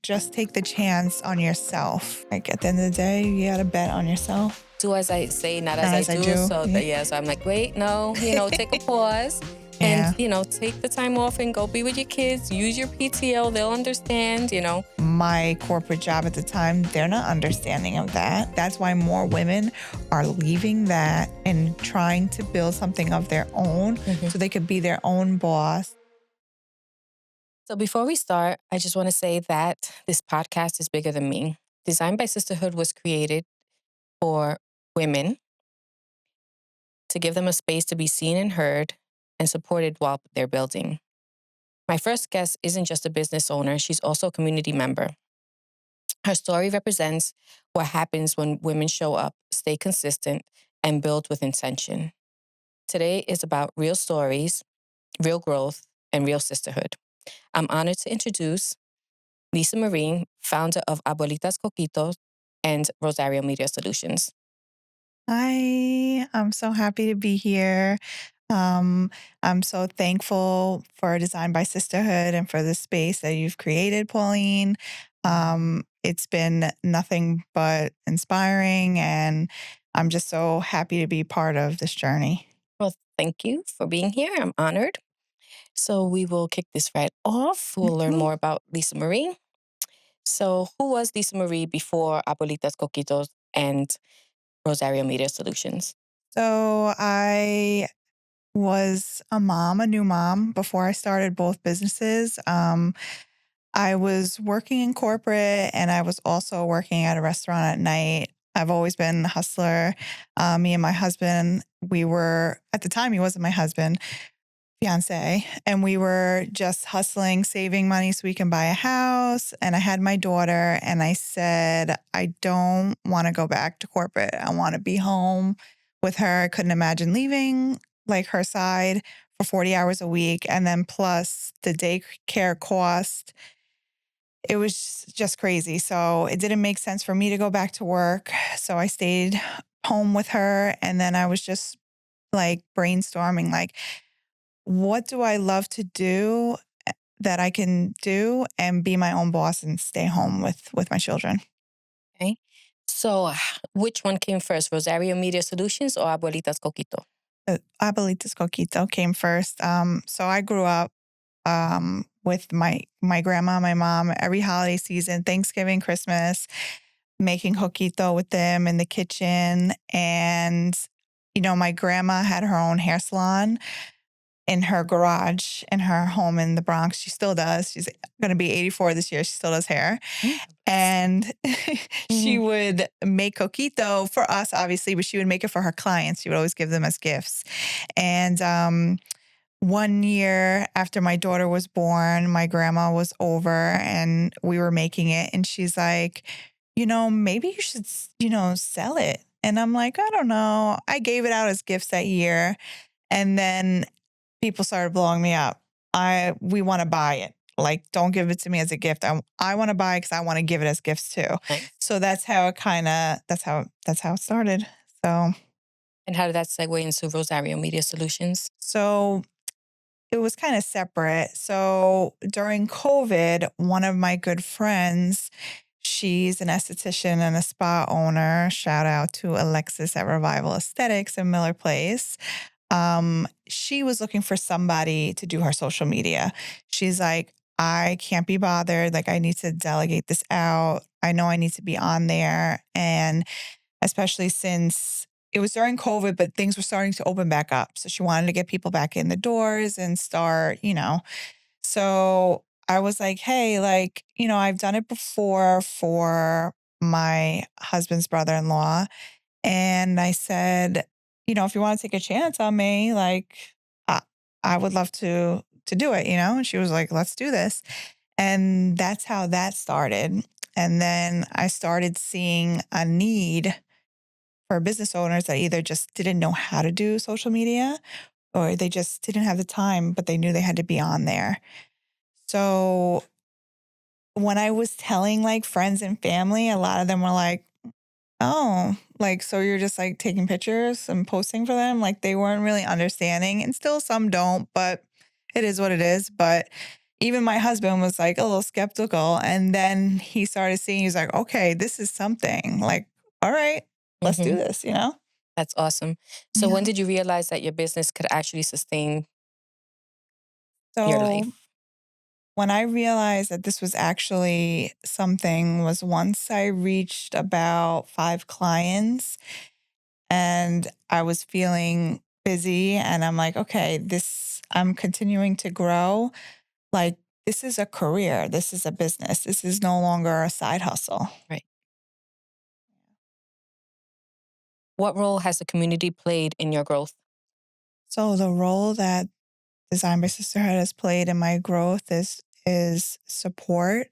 just take the chance on yourself. Like at the end of the day, you got to bet on yourself. Do as I say, not Not as I do. So Yeah. so I'm like, wait, no, take a pause. Yeah. And, take the time off and go be with your kids. Use your PTO. They'll understand, My corporate job at the time, they're not understanding of that. That's why more women are leaving that and trying to build something of their own so they could be their own boss. So before we start, I just want to say that this podcast is bigger than me. Designed by Sisterhood was created for women to give them a space to be seen and heard and supported while they're building. My first guest isn't just a business owner, she's also a community member. Her story represents what happens when women show up, stay consistent, and build with intention. Today is about real stories, real growth, and real sisterhood. I'm honored to introduce Lisa Marie, founder of Abuelita's Coquito and Rosario Media Solutions. Hi, I'm so happy to be here. I'm so thankful for Design by Sisterhood and for the space that you've created, Pauline. It's been nothing but inspiring, and I'm just so happy to be part of this journey. Well, thank you for being here. I'm honored. So we will kick this right off. We'll learn more about Lisa Marie. So who was Lisa Marie before Abuelita's Coquitos and Rosario Media Solutions? So I was a new mom, before I started both businesses. I was working in corporate and I was also working at a restaurant at night. I've always been a hustler. Me and my husband, at the time, he wasn't my husband, fiance, and we were just hustling, saving money so we can buy a house. And I had my daughter and I said, I don't want to go back to corporate. I want to be home with her. I couldn't imagine leaving like her side for 40 hours a week. And then plus the daycare cost. It was just crazy. So it didn't make sense for me to go back to work. So I stayed home with her. And then I was just like brainstorming, like, what do I love to do that I can do and be my own boss and stay home with my children? Okay. So which one came first, Rosario Media Solutions or Abuelita's Coquito? Abuelita's Coquito came first. So I grew up with my grandma, my mom, every holiday season, Thanksgiving, Christmas, making coquito with them in the kitchen. And, my grandma had her own hair salon in her garage in her home in the Bronx. She still does. She's going to be 84 this year. She still does hair. And she would make coquito for us, obviously, but she would make it for her clients. She would always give them as gifts. And one year after my daughter was born, my grandma was over and we were making it. And she's like, maybe you should, sell it. And I'm like, I don't know. I gave it out as gifts that year. And then people started blowing me up. We want to buy it. Like, don't give it to me as a gift. I want to buy it because I want to give it as gifts too. Nice. So that's how it started. So. And how did that segue into Rosario Media Solutions? So it was kind of separate. So during COVID, one of my good friends, she's an esthetician and a spa owner. Shout out to Alexis at Revival Aesthetics in Miller Place. She was looking for somebody to do her social media. She's like, I can't be bothered. Like, I need to delegate this out. I know I need to be on there. And especially since it was during COVID, but things were starting to open back up. So she wanted to get people back in the doors and start, So I was like, hey, I've done it before for my husband's brother-in-law. And I said, if you want to take a chance on me, I, I would love to do it, And she was like, let's do this. And that's how that started. And then I started seeing a need for business owners that either just didn't know how to do social media or they just didn't have the time, but they knew they had to be on there. So when I was telling like friends and family, a lot of them were like, oh, so you're just like taking pictures and posting for them? Like they weren't really understanding, and still some don't, but it is what it is. But even my husband was like a little skeptical. And then he started seeing, he's like, okay, this is something. Like, all right, let's do Hmm. this, you know? That's awesome. So when Yeah. did you realize that your business could actually sustain your So life? when I realized that this was actually something was once I reached about 5 clients and I was feeling busy and I'm like, okay, I'm continuing to grow. Like, this is a career. This is a business. This is no longer a side hustle. Right. What role has the community played in your growth? So the role that Design by Sisterhood has played in my growth is support.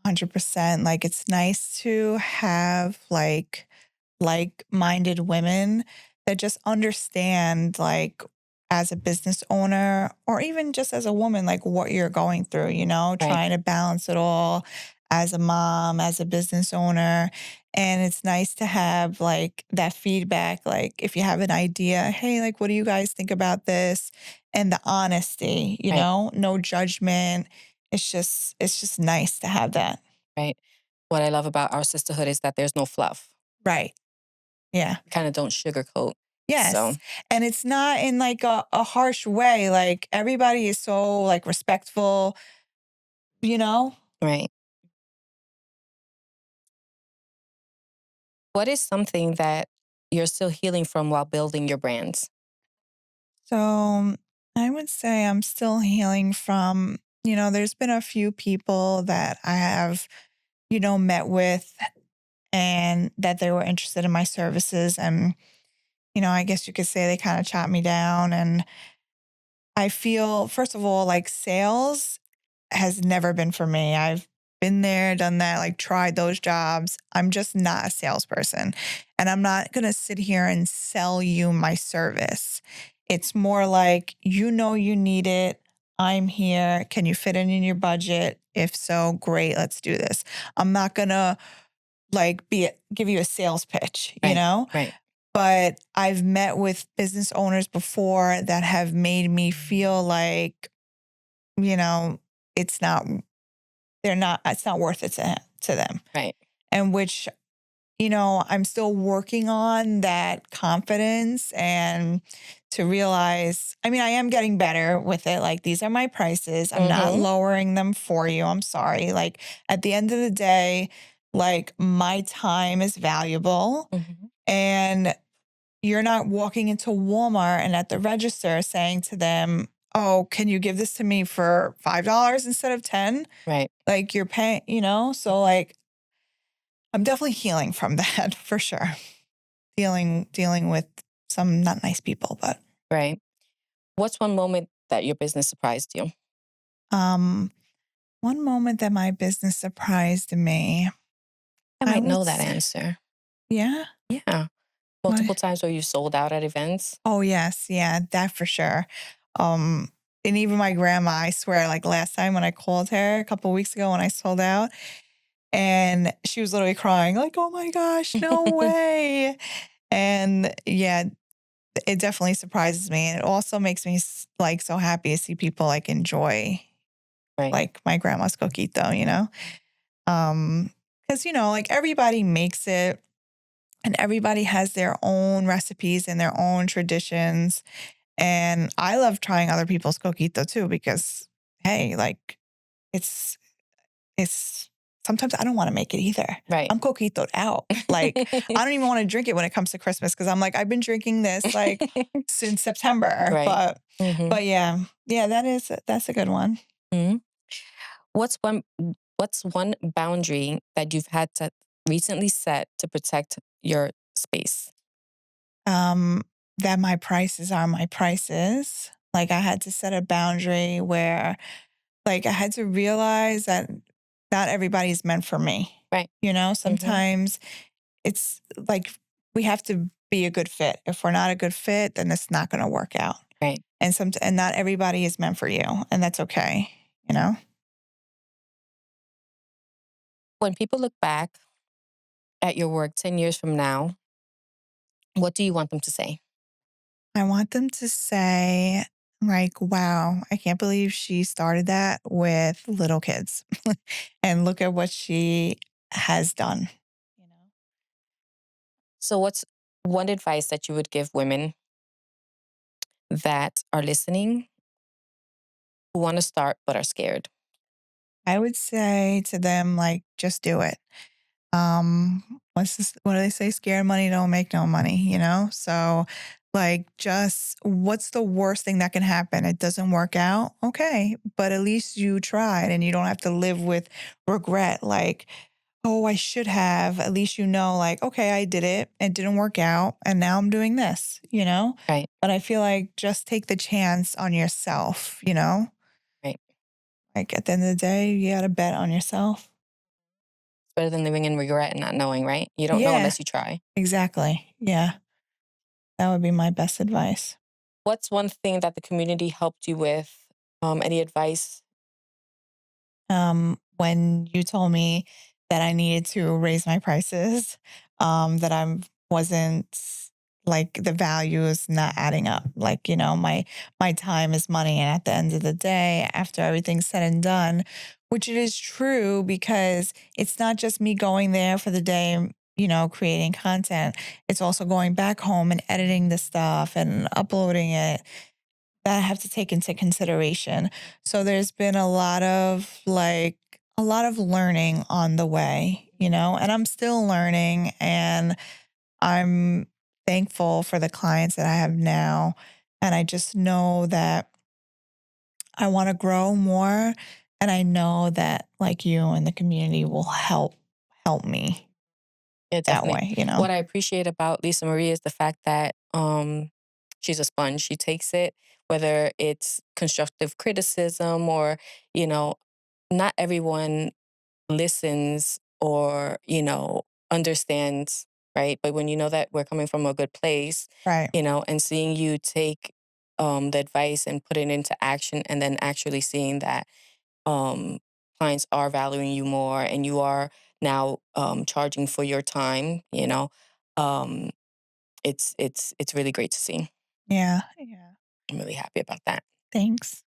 100%. Like, it's nice to have like-minded women that just understand, like, as a business owner or even just as a woman, like what you're going through, Right. trying to balance it all as a mom, as a business owner. And it's nice to have like that feedback. Like, if you have an idea, hey, like, what do you guys think about this? And the honesty, Right. no judgment. It's just nice to have that. Right. What I love about our sisterhood is that there's no fluff. Right. Yeah. We kind of don't sugarcoat. So, Yes. And it's not in like a harsh way. Like, everybody is so like respectful, you know? right. What is something that you're still healing from while building your brands? So I would say I'm still healing from, there's been a few people that I have, met with and that they were interested in my services. And, I guess you could say they kind of chopped me down. And I feel, first of all, like sales has never been for me. I've been there, done that, like tried those jobs. I'm just not a salesperson. And I'm not going to sit here and sell you my service. It's more like, you need it. I'm here. Can you fit it in your budget? If so, great, let's do this. I'm not going to like give you a sales pitch, Right. Right. but I've met with business owners before that have made me feel like, you know, it's not it's not worth it to them. Right. And which, I'm still working on that confidence and to realize, I mean, I am getting better with it. Like, these are my prices. I'm not Mm-hmm. lowering them for you. I'm sorry. Like, at the end of the day, like, my time is valuable Mm-hmm. and you're not walking into Walmart and at the register saying to them, "Oh, can you give this to me for $5 instead of 10?" Right. Like, you're paying, so like I'm definitely healing from that for sure. Dealing with some not nice people, but Right. What's one moment that your business surprised you? um one moment that my business surprised me, I I might would know that say, answer. yeah. Yeah. What? Multiple times where you sold out at events. Oh yes, yeah, that for sure. Um and even my grandma, I swear, like last time when I called her a couple weeks ago when I sold out, and she was literally crying, like, "Oh my gosh, no way." And yeah, it definitely surprises me. And it also makes me like so happy to see people like enjoy right. like my grandma's coquito, because like everybody makes it and everybody has their own recipes and their own traditions. And I love trying other people's coquito too, because hey, like it's it's sometimes I don't want to make it either. Right. I'm coquitoed out. Like, I don't even want to drink it when it comes to Christmas because I'm like, I've been drinking this like since September. right. Mm-hmm. But yeah, that's a good one. Mm-hmm. What's one What's one boundary that you've had to recently set to protect your space? Um, that my prices are my prices. Like, I had to set a boundary where like I had to realize that not everybody's meant for me. Right. Mm-hmm. Sometimes it's like we have to be a good fit. If we're not a good fit, then it's not going to work out. Right. And not everybody is meant for you, and that's okay. You know, When people look back at your work 10 years from now, what do you want them to say? I want them to say Like, wow, I can't believe she started that with little kids. And look at what she has done, you know? So, what's one advice that you would give women that are listening who want to start but are scared? I would say to them, like, just do it. What do they say? Scared money don't make no money, you know? So like just what's the worst thing that can happen? It doesn't work out. Okay. But at least you tried and you don't have to live with regret. Like, oh, I should have. At least you know, like, okay, I did it. It didn't work out. And now I'm doing this, you know? Right, But I feel like just take the chance on yourself, you know? right. Like at the end of the day, you gotta bet on yourself. It's better than living in regret and not knowing, right? You don't know Yeah, unless you try. exactly. Yeah. That would be my best advice. What's one thing that the community helped you with? Any advice? When you told me that I needed to raise my prices, that I wasn't like the value is not adding up. Like, you know, my time is money. And at the end of the day, after everything's said and done, which it is true because it's not just me going there for the day, you know, creating content. It's also going back home and editing the stuff and uploading it that I have to take into consideration. So there's been a lot of learning on the way, you know, and I'm still learning and I'm thankful for the clients that I have now. And I just know that I want to grow more. And I know that like you and the community will help me Yeah, that definitely. way, you know? What I appreciate about Lisa Marie is the fact that she's a sponge. She takes it, whether it's constructive criticism or, you know, not everyone listens or, understands, right? But when you know that we're coming from a good place, Right. and seeing you take the advice and put it into action and then actually seeing that um, clients are valuing you more and you are now charging for your time, um, it's really great to see. Yeah. Yeah. I'm really happy about that. Thanks.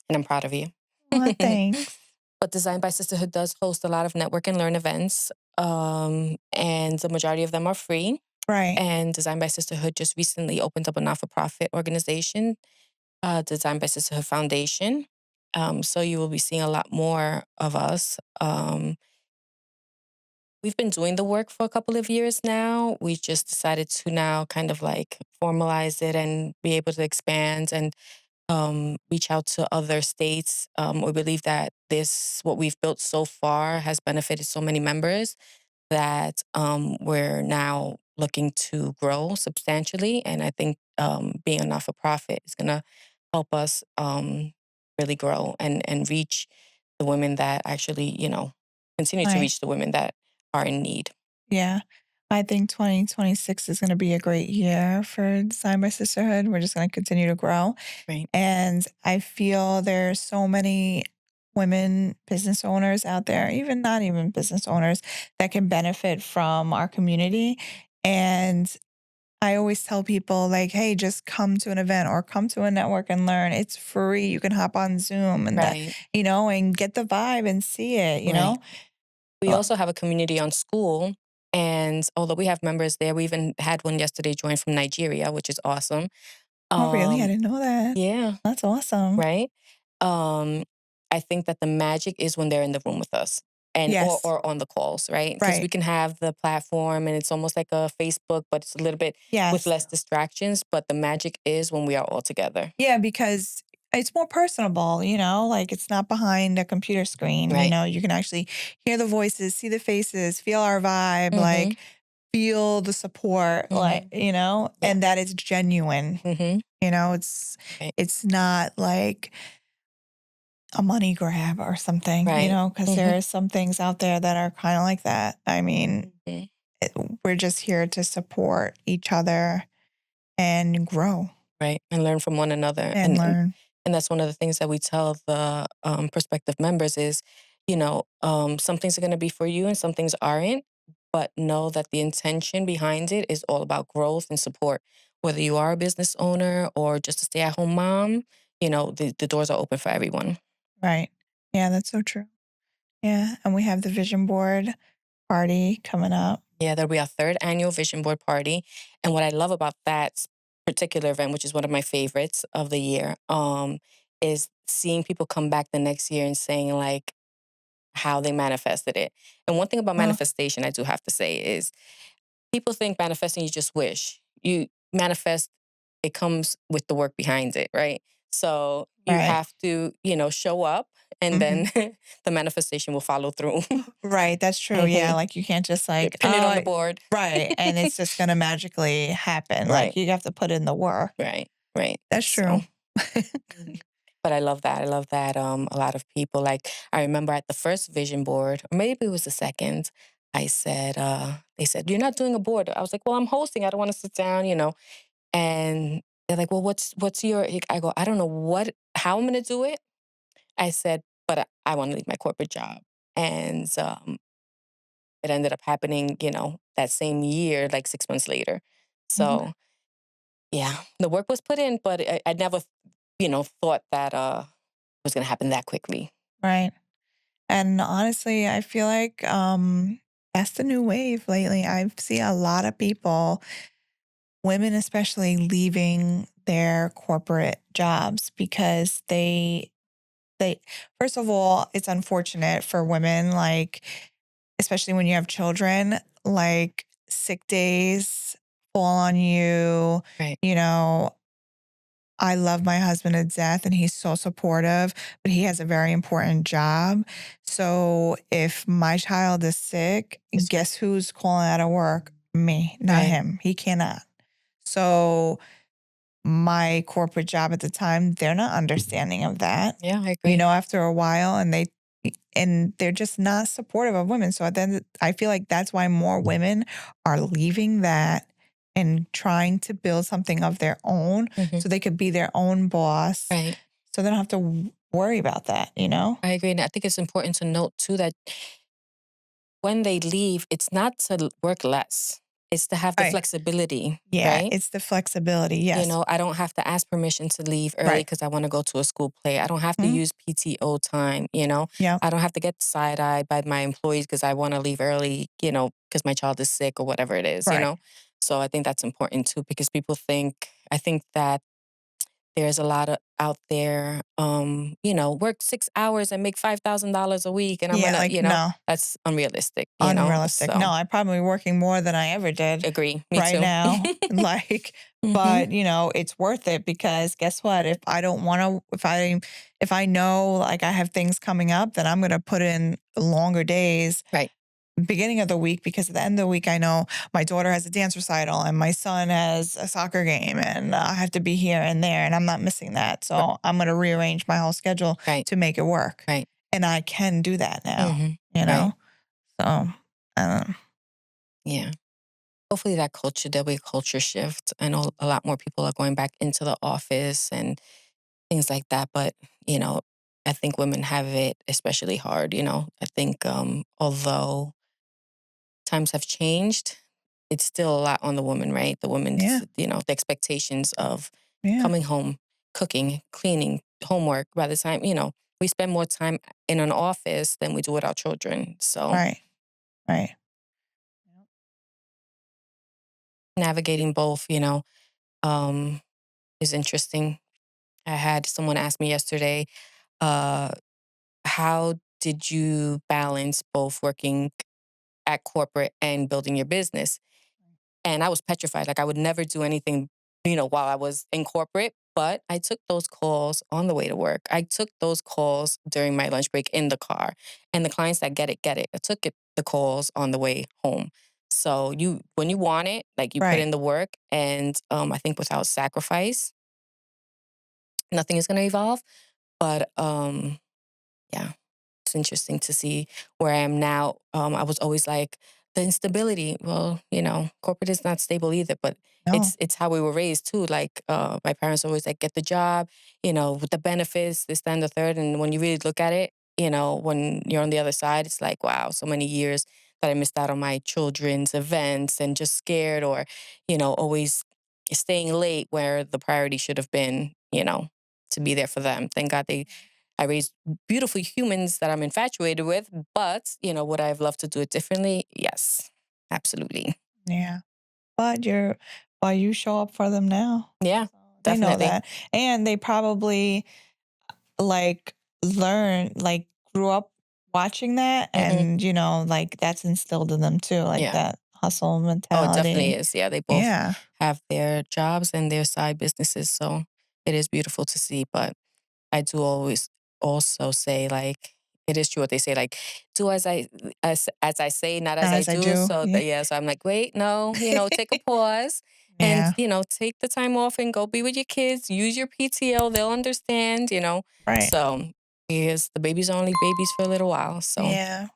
And I'm proud of you. Well, thanks. But Design by Sisterhood does host a lot of network and learn events, and the majority of them are free. Right. And Design by Sisterhood just recently opened up a not for profit organization, Design by Sisterhood Foundation. So you will be seeing a lot more of us. We've been doing the work for a couple of years now. We just decided to now kind of like formalize it and be able to expand and reach out to other states. We believe that what we've built so far has benefited so many members that we're now looking to grow substantially. And I think being a not for profit is going to help us really grow and reach the women that actually, continue to Right. reach the women that are in need. Yeah. I think 2026 is going to be a great year for Design by Sisterhood. We're just going to continue to grow. Right. And I feel there's so many women business owners out there, even not even business owners, that can benefit from our community. And I always tell people, like, hey, just come to an event or come to a network and learn. It's free. You can hop on Zoom and that, Right. you know, and get the vibe and see it, you Right. know? We Uh, also have a community on school. And although we have members there, we even had one yesterday join from Nigeria, which is awesome. Oh, really? I Um, didn't know that. yeah, That's awesome. right. Um, I think that the magic is when they're in the room with us and or Yes. or on the calls, right? Because we Right. can have the platform and it's almost like a Facebook, but it's a little bit with Yes. less distractions. But the magic is when we are all together. Yeah, because it's more personable, you know, like it's not behind a computer screen, you Right. know, you can actually hear the voices, see the faces, feel our vibe, Mm-hmm. like feel the support, like, Mm-hmm. you know, Yeah. and that is genuine. Mm-hmm. You know, Right. it's not like a money grab or something, you Right. know, because Mm-hmm. there are some things out there that are kind of like that. I mean, Mm-hmm. it, we're just here to support each other and grow Right. And learn from one another. and And learn. that's one of the things that we tell the prospective members is, some things are going to be for you and some things aren't. But know that the intention behind it is all about growth and support. Whether you are a business owner or just a stay at home mom, the doors are open for everyone. Right. Yeah, that's so true. Yeah, and we have the vision board party coming up. Yeah, there'll be our third annual vision board party. And what I love about that particular event, which is one of my favorites of the year, is seeing people come back the next year and saying like how they manifested it. And one thing about Oh, manifestation I do have to say is people think manifesting you just wish. You manifest, it comes with the work behind it, right? So you right. have to, show up and Mhm. then the manifestation will follow through. Right, that's true, yeah, hmm like, you can't just, like, Pin it on the board. right, and it's just gonna magically happen, like, Right. you have to put in the work. Right, right. That's true. So, mhm. But I love that. I love that a lot of people like I remember at the first vision board, or maybe it was the second, I said, they said, "You're not doing a board." I was like, "Well, I'm hosting. I don't want to sit down." And they're like, "Well, what's your?" I go, "I don't know how I'm gonna do it." I said, "But I want to leave my corporate job." And it ended up happening, that same year, like 6 months later. Mhm, So yeah, the work was put in, but I never, thought that it was going to happen that quickly. right, and honestly, I feel like, that's the new wave lately. I've seen a lot of people, women especially, leaving their corporate jobs because they first of all, it's unfortunate for women, like, especially when you have children, like, sick days fall on you, Right, you know, I love my husband to death and he's so supportive, but he has a very important job. So if my child is sick, that's right. guess who's calling out of work? Me, not Right. him. He cannot. So my corporate job at the time, they're not understanding of that, Yeah, I agree. after a while, and they're just not supportive of women. So then I feel like that's why more women are leaving that and trying to build something of their own hmm so they could be their own boss. Right. So they don't have to worry about that? I agree. And I think it's important to note too that when they leave, it's not to work less. It's to have the Right. flexibility, Yeah. right? It's the flexibility. Yes. I don't have to ask permission to leave early Right. because I want to go to a school play. I don't have to Mhm. use PTO time. Yeah. I don't have to get side eyed by my employees because I want to leave early, because my child is sick or whatever it is, you Right. know? So I think that's important too because I think that there's a lot of out there, work 6 hours and make $5,000 a week. And I'm Yeah. going to, Like, no, that's unrealistic. unrealistic. No, So I'm probably working more than I ever did agree. Me right too. now. Like, hmm but it's worth it because guess what? If I don't want to, if I know like I have things coming up, then I'm going to put in longer days Right. beginning of the week because at the end of the week, I know my daughter has a dance recital and my son has a soccer game and I have to be here and there and I'm not missing that. So I'm going to rearrange my whole schedule Right. to make it work. Right. And I can do that now, hmm you Right. know? So, um, Yeah. Hopefully there'll be a culture shift. I know a lot more people are going back into the office and things like that. But, you know, I think women have it especially hard. I think although times have changed, it's still a lot on the woman, right? The yeah, woman's, the expectations of yeah, coming home, cooking, cleaning, homework. By the time, we spend more time in an office than we do with our children. So right, right. navigating both, um, is interesting. I had someone ask me yesterday, uh, how did you balance both working at corporate and building your business? And I was petrified. Like I would never do anything, while I was in corporate. But I took those calls on the way to work. I took those calls during my lunch break in the car. And the clients that get it, get it. I took the calls on the way home. So when you want it, like you put Right. in the work. And I think without sacrifice, nothing is going to evolve. But yeah. It's interesting to see where I am now. I was always like the instability. Well, corporate is not stable either, but No, it's how we were raised too. Like my parents always like get the job, with the benefits, this, that, and the third. And when you really look at it, when you're on the other side, it's like wow, so many years that I missed out on my children's events and just scared or always staying late where the priority should have been, to be there for them. Thank God I raised beautiful humans that I'm infatuated with. But, would I have loved to do it differently? Yes, absolutely. Yeah. But you show up for them now. Yeah, So they know definitely. that. And they probably like grew up watching that Hmm. and like that's instilled in them too, like Yeah. that hustle Oh, it definitely mentality. is. Yeah, they both Yeah. have their jobs and their side businesses. So it is beautiful to see. But I do always also say, like, it is true what they say, like, do as I say, not as Not I as I do. do. So Yeah. yeah, so I'm like, wait, no, take a pause and Yeah. take the time off and go be with your kids. Use your PTO; they'll understand. Right. So yes, the babies are only babies for a little while. So Yeah.